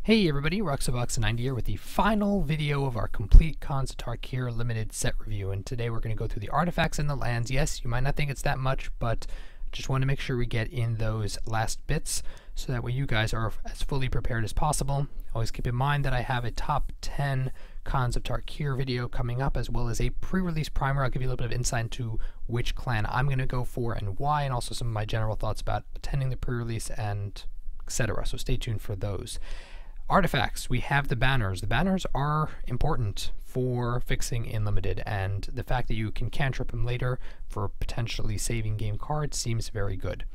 Hey everybody, Roxabox90 here with the final video of our complete Khans of Tarkir limited set review, and today we're going to go through the artifacts and the lands. Yes, you might not think it's that much, but just want to make sure we get in those last bits so that way you guys are as fully prepared as possible. Always keep in mind that I have a top 10 Khans of Tarkir video coming up, as well as a pre-release primer. I'll give you a little bit of insight into which clan I'm going to go for and why, and also some of my general thoughts about attending the pre-release and etc. So stay tuned for those. Artifacts, we have the banners. The banners are important for fixing in limited, and the fact that you can cantrip them later for potentially saving game cards seems very good.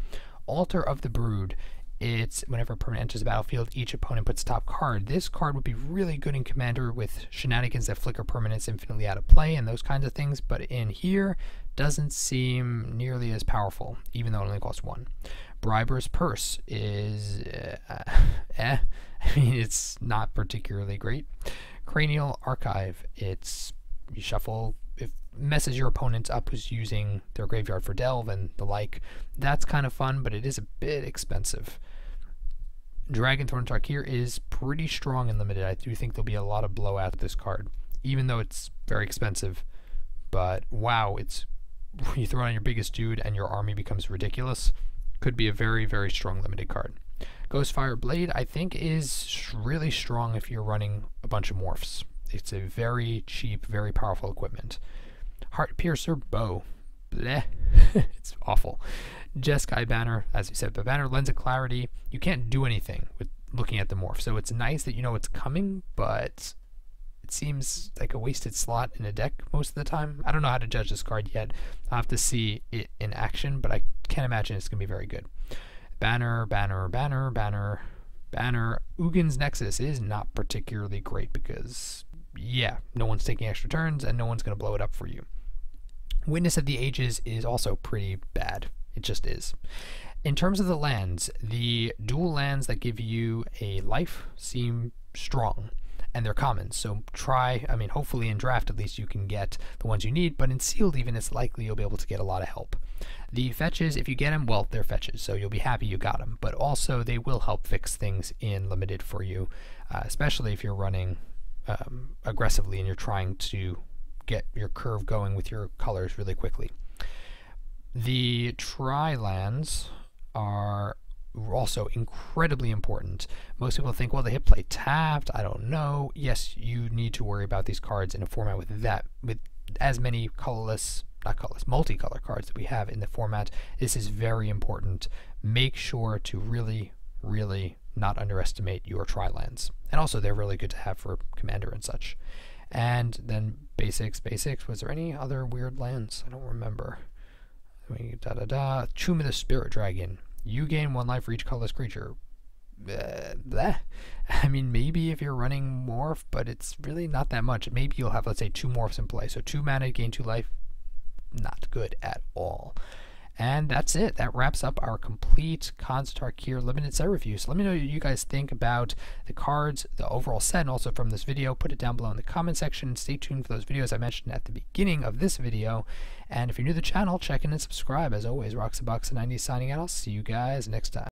Altar of the Brood, it's whenever a permanent enters the battlefield, each opponent puts top card. This card would be really good in Commander with shenanigans that flicker permanents infinitely out of play and those kinds of things, but in here doesn't seem nearly as powerful, even though it only costs 1. Briber's Purse is I mean, it's not particularly great. Cranial Archive, it's you shuffle, it messes your opponent up who's using their graveyard for delve and the like. That's kind of fun, but it is a bit expensive. Dragonthorn Tarkir is pretty strong in limited. I do think there'll be a lot of blowout to this card, even though it's very expensive. But wow, it's you throw on your biggest dude and your army becomes ridiculous. Could be a very, very strong limited card. Ghostfire Blade, I think, is really strong if you're running a bunch of morphs. It's a very cheap, very powerful equipment. Heart Piercer Bow. Bleh. It's awful. Jeskai Banner, as we said, the banner lends a clarity. You can't do anything with looking at the morph, so it's nice that you know it's coming, but it seems like a wasted slot in a deck most of the time. I don't know how to judge this card yet. I'll have to see it in action, but I can't imagine it's going to be very good. Banner. Ugin's Nexus is not particularly great because, yeah, no one's taking extra turns and no one's going to blow it up for you. Witness of the Ages is also pretty bad. It just is. In terms of the lands, the dual lands that give you a life seem strong, and they're common, so hopefully in draft at least you can get the ones you need, but in sealed even it's likely you'll be able to get a lot of help. The fetches, if you get them, well, they're fetches, so you'll be happy you got them, but also they will help fix things in limited for you, especially if you're running aggressively and you're trying to get your curve going with your colors really quickly. The tri-lands are also incredibly important. Most people think, well, the hit play tapped. I don't know. Yes, you need to worry about these cards in a format with as many multicolor cards that we have in the format. This is very important. Make sure to really, really not underestimate your tri-lands. And also, they're really good to have for Commander and such. And then basics. Was there any other weird lands? I don't remember. Tomb of the Spirit Dragon. You gain 1 life for each colorless creature. Bleh. I mean, maybe if you're running morph, but it's really not that much. Maybe you'll have, let's say, 2 morphs in play. So 2 mana, gain 2 life. Not good at all. And that's it. That wraps up our complete Khans of Tarkir limited set review. So let me know what you guys think about the cards, the overall set, and also from this video. Put it down below in the comment section. Stay tuned for those videos I mentioned at the beginning of this video. And if you're new to the channel, check in and subscribe. As always, Roxabox90 signing out. I'll see you guys next time.